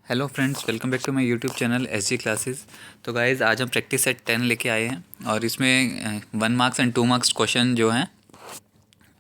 Hello friends, welcome back to my YouTube channel SG क्लासेस। तो guys, आज हम प्रैक्टिस सेट 10 लेके आए हैं और इसमें 1 मार्क्स एंड 2 मार्क्स क्वेश्चन जो हैं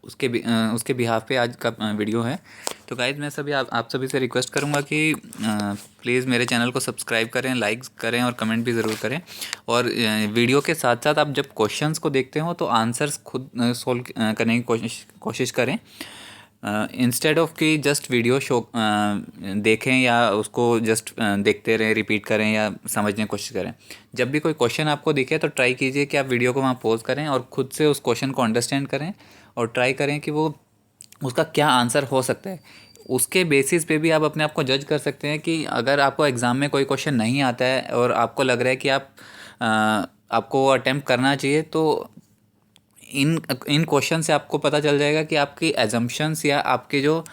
उसके बिहाफ पे आज का वीडियो है। तो गाइज़, मैं आप सभी से रिक्वेस्ट करूंगा कि प्लीज़ मेरे चैनल को सब्सक्राइब करें, लाइक करें और कमेंट भी ज़रूर करें। और वीडियो के साथ साथ आप जब क्वेश्चंस को देखते हो तो आंसर्स खुद सोल्व करने की कोशिश करें, इंस्टेड ऑफ कि जस्ट वीडियो शो देखें या उसको जस्ट देखते रहें, रिपीट करें या समझने की कोशिश करें। जब भी कोई क्वेश्चन आपको दिखे तो ट्राई कीजिए कि आप वीडियो को वहाँ पॉज करें और खुद से उस क्वेश्चन को अंडरस्टैंड करें और ट्राई करें कि वो उसका क्या आंसर हो सकता है। उसके बेसिस पे भी आप अपने आप को जज कर सकते हैं कि अगर आपको एग्ज़ाम में कोई क्वेश्चन नहीं आता है और आपको लग रहा है कि आपको अटेम्प्ट करना चाहिए, तो इन इन क्वेश्चन से आपको पता चल जाएगा कि आपकी एजम्पशंस या आपके जो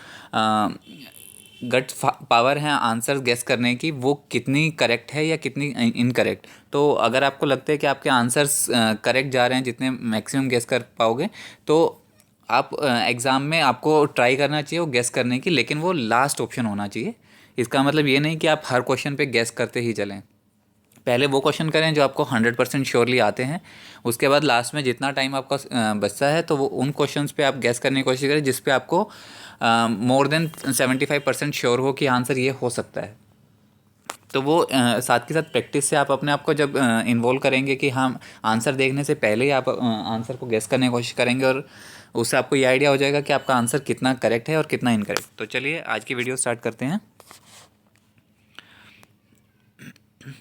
गट पावर है आंसर गेस करने की, वो कितनी करेक्ट है या कितनी इनकरेक्ट। तो अगर आपको लगता है कि आपके आंसर्स करेक्ट जा रहे हैं, जितने मैक्सिमम गेस कर पाओगे, तो आप एग्ज़ाम में आपको ट्राई करना चाहिए वो गेस करने की, लेकिन वो लास्ट ऑप्शन होना चाहिए। इसका मतलब ये नहीं कि आप हर क्वेश्चन पे गेस करते ही चलें। पहले वो क्वेश्चन करें जो आपको 100% श्योरली आते हैं। उसके बाद लास्ट में जितना टाइम आपका बचता है तो वो उन क्वेश्चंस पे आप गैस करने की कोशिश करें जिस पे आपको मोर देन 75% श्योर हो कि आंसर ये हो सकता है। तो वो साथ के साथ प्रैक्टिस से आप अपने आप को जब इन्वॉल्व करेंगे कि हाँ, आंसर देखने से पहले ही आप आंसर को गैस करने की कोशिश करेंगे और उससे आपको ये आइडिया हो जाएगा कि आपका आंसर कितना करेक्ट है और कितना इनकरेक्ट। तो चलिए आज की वीडियो स्टार्ट करते हैं।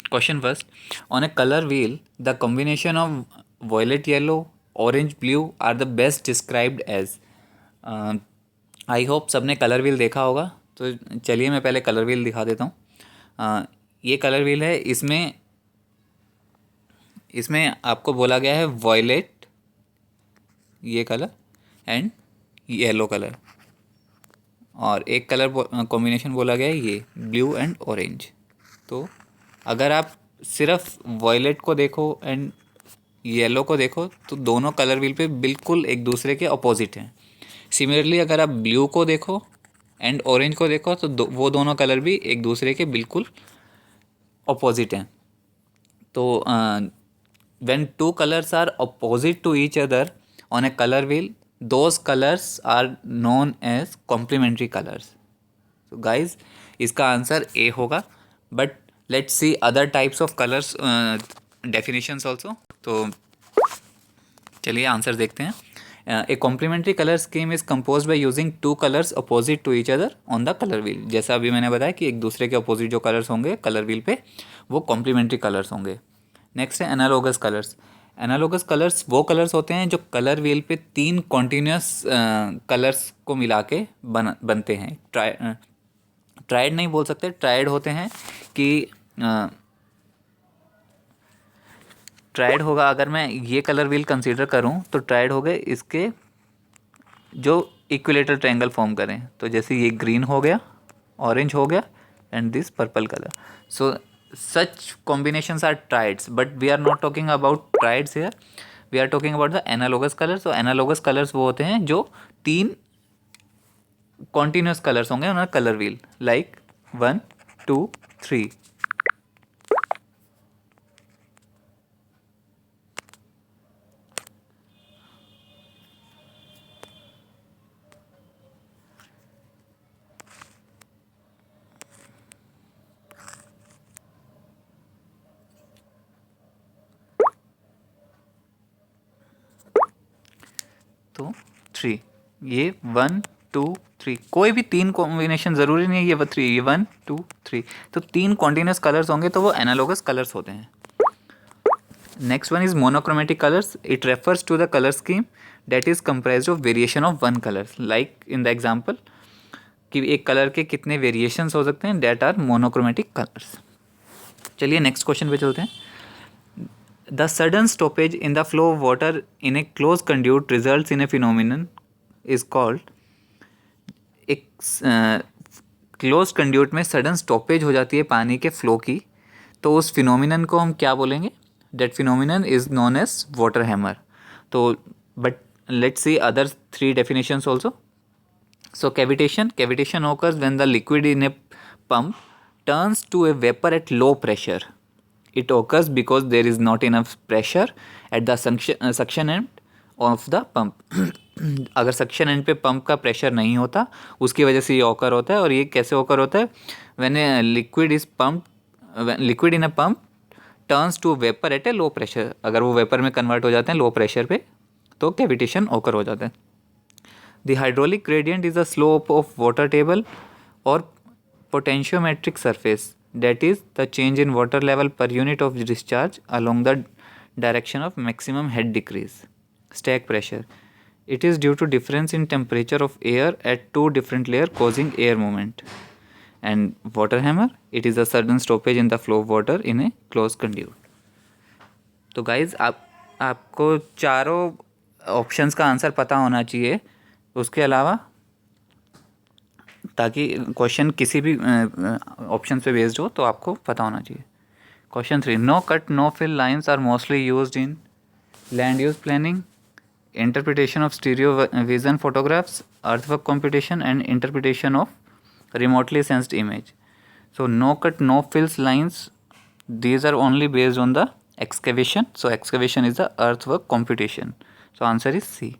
Question first. On a color wheel, the combination of violet yellow, orange blue are the best described as. I hope सबने कलर व्हील देखा होगा। तो चलिए मैं पहले कलर व्हील दिखा देता हूँ। ये कलर व्हील है। इसमें इसमें आपको बोला गया है वॉयलेट, ये कलर, एंड येलो कलर, और एक कलर कॉम्बिनेशन बोला गया है ये ब्लू एंड ऑरेंज। तो अगर आप सिर्फ वॉयलेट को देखो एंड येलो को देखो तो दोनों कलर व्हील पे बिल्कुल एक दूसरे के अपोजिट हैं। सिमिलरली अगर आप ब्लू को देखो एंड ऑरेंज को देखो तो वो दोनों कलर भी एक दूसरे के बिल्कुल अपोजिट हैं। तो when two colors are opposite to each other on a color wheel, those colors are known as complementary colors. So guys, इसका आंसर ए होगा, but let's see other types of colours definitions also. तो चलिए answer देखते हैं। A complementary colour scheme is compose by using two colours opposite to each other on the colour wheel. जैसा अभी मैंने बताया कि एक दूसरे के अपोजिट जो कलर्स होंगे कलर व्हील पे, वो कॉम्प्लीमेंट्री कलर्स होंगे। नेक्स्ट है एनालोगस कलर्स। एनालोगस कलर्स वो कलर्स होते हैं जो कलर व्हील पे तीन कॉन्टीन्यूस कलर्स को मिला के बनते हैं। ट्राइड नहीं बोल सकते, ट्राइड होते हैं कि ट्राइड होगा। अगर मैं ये कलर व्हील कंसीडर करूं तो ट्राइड हो गए इसके जो इक्विलेटरल ट्रायंगल फॉर्म करें। तो जैसे ये ग्रीन हो गया, ऑरेंज हो गया and this purple colour. So such combinations are triads, but we are not talking about triads here. We are talking about the analogous colors. So analogous colors वो होते हैं जो तीन continuous colors होंगे on a color wheel, like 1, 2, 3. तो 3, ये 1, 2, 3, कोई भी तीन कॉम्बिनेशन ज़रूरी नहीं है ये 3, ये 1, 2, 3, तो तीन कॉन्टीन्यूस कलर्स होंगे तो वो एनालोगस कलर्स होते हैं। Next one is monochromatic colours. It refers to the colour scheme that is comprised of variation of one color, like in the example कि एक कलर के कितने वेरिएशंस हो सकते हैं, that are monochromatic colors. चलिए नेक्स्ट क्वेश्चन पे चलते हैं. The sudden stoppage in the flow of water in a closed conduit results in a phenomenon is called. एक क्लोज कंड्यूट में सडन स्टॉपेज हो जाती है पानी के फ्लो की, तो उस फिनोमिनन को हम क्या बोलेंगे? That phenomenon is known as water hammer. तो but let's see other 3 definitions also. So cavitation occurs when the liquid in a pump turns to a vapor at low pressure. It occurs because there is not enough pressure at the suction end of the pump. अगर suction and पे pump का pressure नहीं होता उसकी वजह से ये occur होता है. और ये कैसे ऑकर होता है? When a liquid is pump, liquid in a pump turns to vapour at a low pressure. अगर वो वेपर में कन्वर्ट हो जाते हैं लो प्रेशर पे तो कैविटेशन ऑकर हो जाता है. The hydraulic gradient is the slope of water table और potentiometric surface, that is the change in water level per unit of discharge along the direction of maximum head decrease. Stack pressure, it is due to difference in temperature of air at two different layers causing air movement. And water hammer, it is a sudden stoppage in the flow of water in a closed conduit. तो guys आपको चारों options का answer पता होना चाहिए. उसके अलावा ताकि क्वेश्चन किसी भी ऑप्शन पे बेस्ड हो तो आपको पता होना चाहिए. Question 3, no cut no fill lines are mostly used in land use planning, interpretation of stereo vision photographs, earthwork computation and interpretation of remotely sensed image. So no cut no fills lines, these are only based on the excavation. So excavation is the earthwork computation. So answer is C.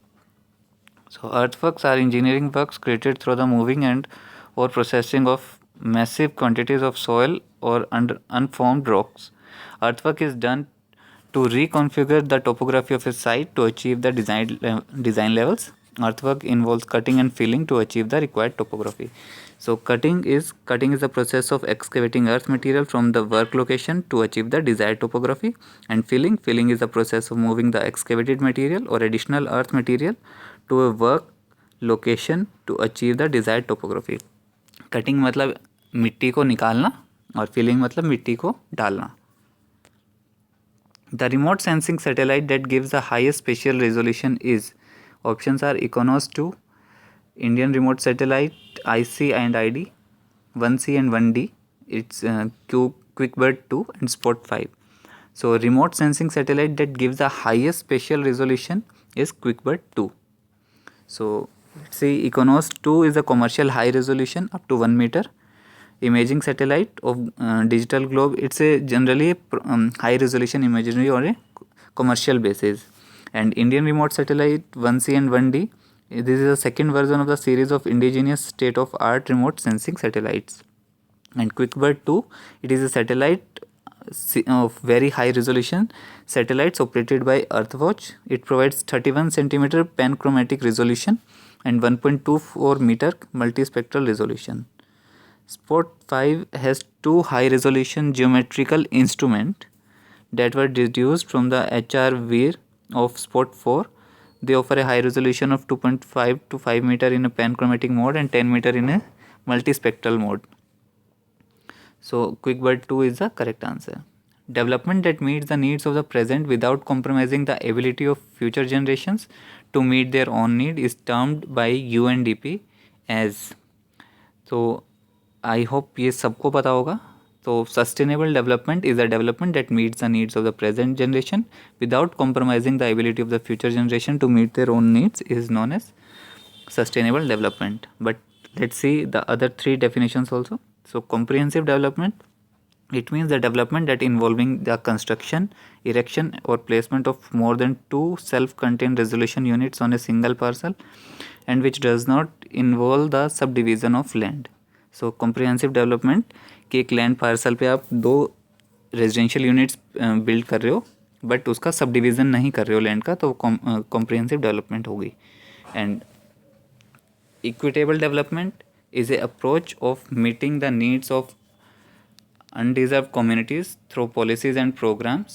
So earthworks are engineering works created through the moving and or processing of massive quantities of soil or unformed rocks. Earthwork is done to reconfigure the topography of a site to achieve the design levels. Earthwork involves cutting and filling to achieve the required topography. So cutting is the process of excavating earth material from the work location to achieve the desired topography, and filling is the process of moving the excavated material or additional earth material to a work location to achieve the desired topography. Cutting मतलब मिट्टी को निकालना और filling मतलब मिट्टी को डालना. The remote sensing satellite that gives the highest spatial resolution is, options are IKONOS 2, Indian Remote Satellite, IC and ID, 1C and 1D, it's QuickBird 2 and Spot 5. So remote sensing satellite that gives the highest spatial resolution is QuickBird 2. So let's see, IKONOS 2 is a commercial high resolution up to 1 meter imaging satellite of digital globe. It's a generally high resolution imagery on a commercial basis. And Indian Remote Satellite 1C and 1D, this is the second version of the series of indigenous state of art remote sensing satellites. And QuickBird 2, it is a satellite of very high resolution satellites operated by Earthwatch. It provides 31 centimeter panchromatic resolution and 1.24 meter multispectral resolution. Spot 5 has two high resolution geometrical instruments that were deduced from the HRVIR of Spot 4. They offer a high resolution of 2.5 to 5 meter in a panchromatic mode and 10 meter in a multispectral mode. So QuickBird 2 is the correct answer. Development that meets the needs of the present without compromising the ability of future generations to meet their own need is termed by UNDP as. So I hope ये सबको पता होगा. तो sustainable development is a development that meets the needs of the present generation without compromising the ability of the future generation to meet their own needs is known as sustainable development. But let's see the other three definitions also. So comprehensive development, it means the development that involving the construction, erection or placement of more than two self-contained resolution units on a single parcel and which does not involve the subdivision of land. So comprehensive development कि एक land parcel पे आप दो residential units build कर रहे हो but उसका sub division नहीं कर रहे हो लैंड का, तो कॉम्प्रिहेंसिव डेवलपमेंट होगी. And equitable development is a approach of meeting the needs of undeserved communities through policies and programs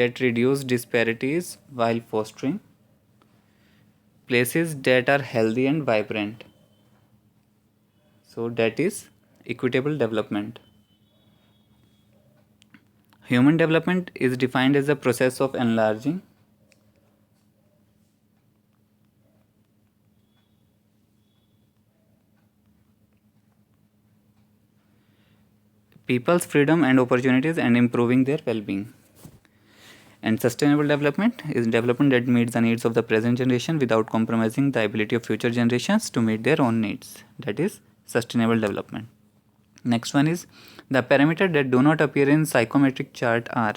that reduce disparities while fostering places that are healthy and vibrant. So that is equitable development. Human development is defined as the process of enlarging people's freedom and opportunities and improving their well-being. And sustainable development is development that meets the needs of the present generation without compromising the ability of future generations to meet their own needs. That is sustainable development. Next one is the parameter that do not appear in psychometric chart are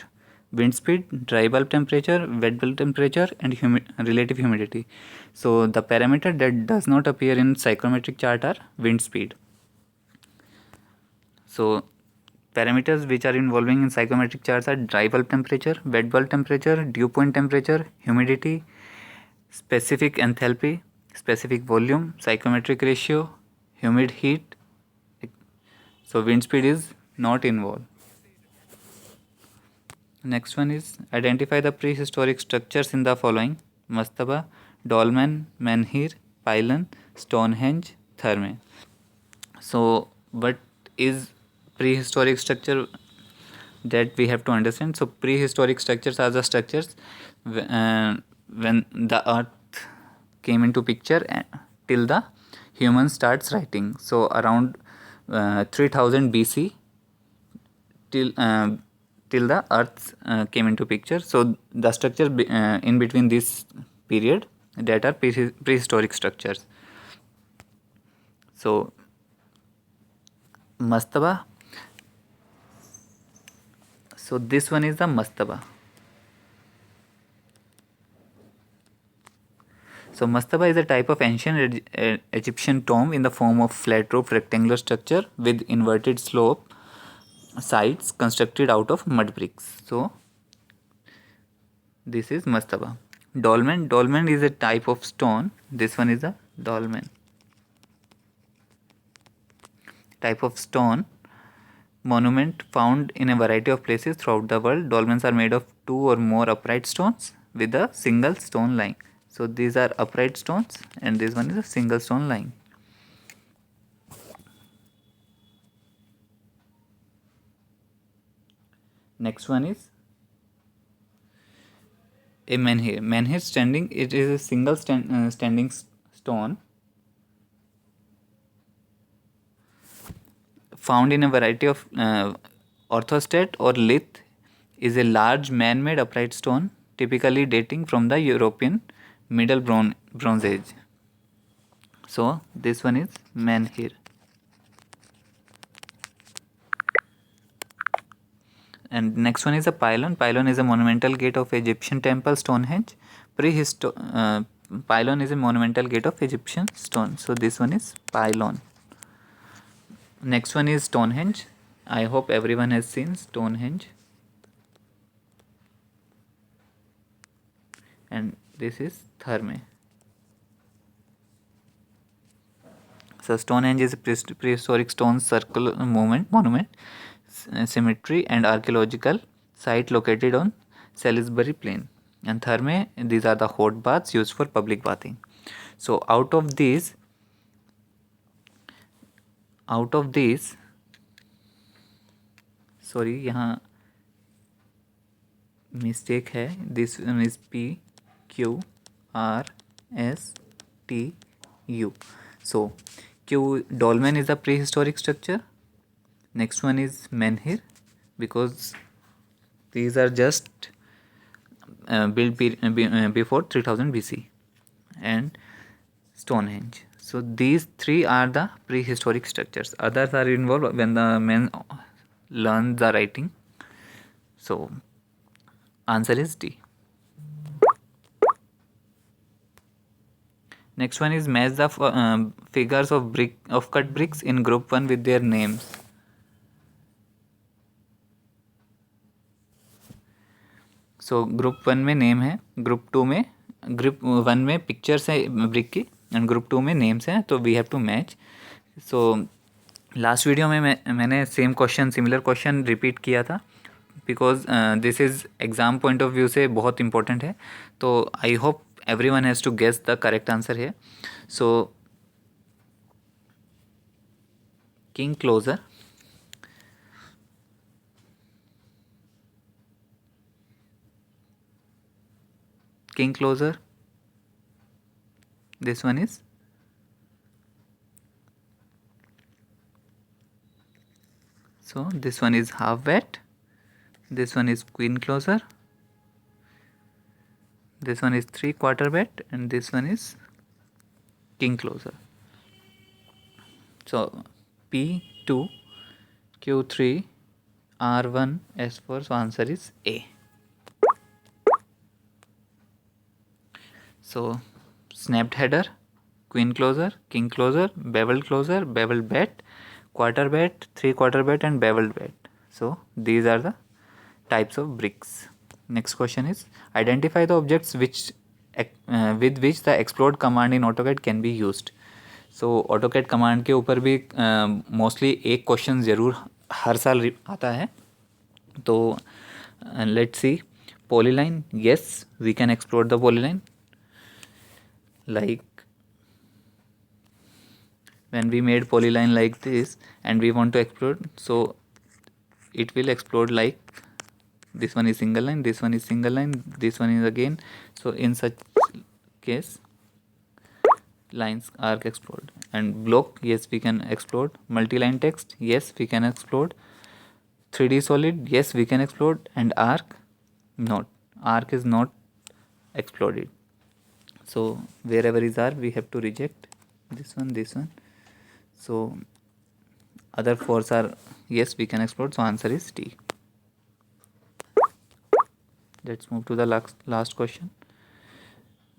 wind speed, dry bulb temperature, wet bulb temperature, and relative humidity. So the parameter that does not appear in psychometric chart are wind speed. So parameters which are involving in psychometric charts are dry bulb temperature, wet bulb temperature, dew point temperature, humidity, specific enthalpy, specific volume, psychometric ratio, humid heat. So wind speed is not involved. Next one is identify the prehistoric structures in the following: Mastaba, Dolmen, Menhir, Pylon, Stonehenge, Thermae. So what is prehistoric structure that we have to understand? So prehistoric structures are the structures when the earth came into picture till the human starts writing. So around 3000 BC till the earth came into picture. So the structure in between this period, that are prehistoric structures. So mastaba, so this one is the mastaba. So mastaba is a type of ancient Egyptian tomb in the form of flat roof rectangular structure with inverted slope sides constructed out of mud bricks. So this is mastaba. Dolmen, dolmen is a type of stone. This one is a dolmen. Type of stone monument found in a variety of places throughout the world. Dolmens are made of two or more upright stones with a single stone line. So these are upright stones and this one is a single stone line. Next one is a menhir. Menhir standing, it is a single standing stone found in a variety of orthostat or lith, is a large man-made upright stone typically dating from the European Middle Bronze Age. So this one is menhir. And next one is a pylon. Pylon is a monumental gate of Egyptian temple Stonehenge. Pylon is a monumental gate of Egyptian stone. So this one is pylon. Next one is Stonehenge. I hope everyone has seen Stonehenge. And this is Thermae. So Stonehenge is a prehistoric stone circle monument, cemetery and archaeological site located on Salisbury Plain. And Thermae, these are the hot baths used for public bathing. So out of these, sorry, यहाँ mistake है. This one is PQRSTU. So dolmen is a prehistoric structure. Next one is menhir, because these are just built before 3000 BC, and Stonehenge. So these three are the prehistoric structures. Others are involved when the men learn the writing. So answer is D. Next one is match the figures of cut bricks in group 1 with their names. So group 1 में name है, group 1 में pictures है brick की, and group 2 में names हैं. तो we have to match. So last video में मैंने same question, similar question repeat किया था, because this is exam point of view से बहुत इंपॉर्टेंट है. तो I hope everyone has to guess the correct answer here. So king closer, this one is this one is half wet, this one is queen closer, this one is 3/4 bet, and this one is king closer. So P2 Q3, R1, S4. So answer is A. So snapped header, queen closer, king closer, beveled bet, quarter bet, three-quarter bet, and beveled bet. So these are the types of bricks. Next question is identify the objects with which the explode command in AutoCAD can be used. So AutoCAD command के ऊपर भी mostly एक question ज़रूर हर साल आता है. तो let's see. Polyline, yes, we can explode the polyline. Like when we made polyline like this and we want to explode, so it will explode like this one is single line, this one is single line, this one is again. So in such case, lines arc explode. And block, yes, we can explode. Multi-line text, yes, we can explode. 3D solid, yes, we can explode. And arc, not. Arc is not exploded. So wherever is arc, we have to reject this one, this one. So other fours are yes, we can explode. So answer is D. Let's move to the last question.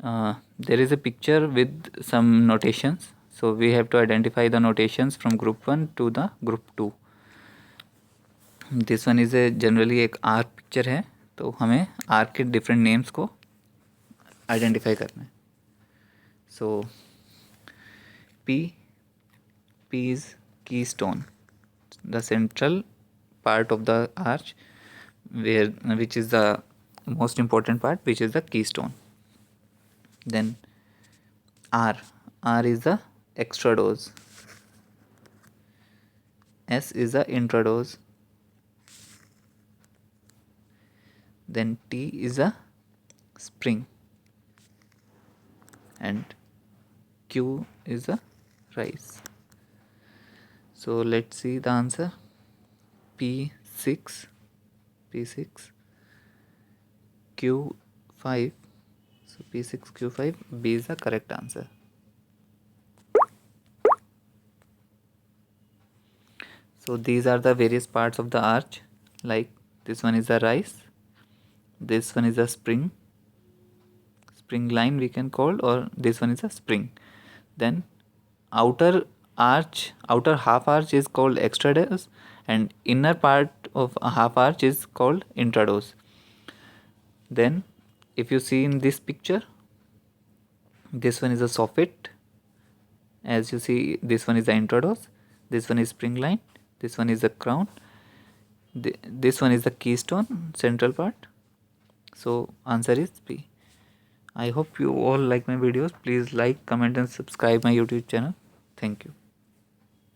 There is a picture with some notations. So we have to identify the notations from group 1 to the group 2. This one is a generally एक arc picture है, तो हमें arc के different names को identify करना है. सो P is की stone, the central part of the arch which is the most important part, which is the keystone. Then R is the extradose, S is the intradose, then T is a spring, and Q is a rise. So let's see the answer. P6, Q5. So P6, Q5, B is the correct answer. So these are the various parts of the arch. Like this one is a rise, this one is a spring line we can call, or this one is a spring. Then outer half arch is called extradose, and inner part of a half arch is called intradose. Then if you see in this picture, this one is a soffit. As you see, this one is the intradose, this one is spring line, this one is the crown, this one is the keystone, central part. So answer is B. I hope you all like my videos. Please like, comment and subscribe my YouTube channel. Thank you.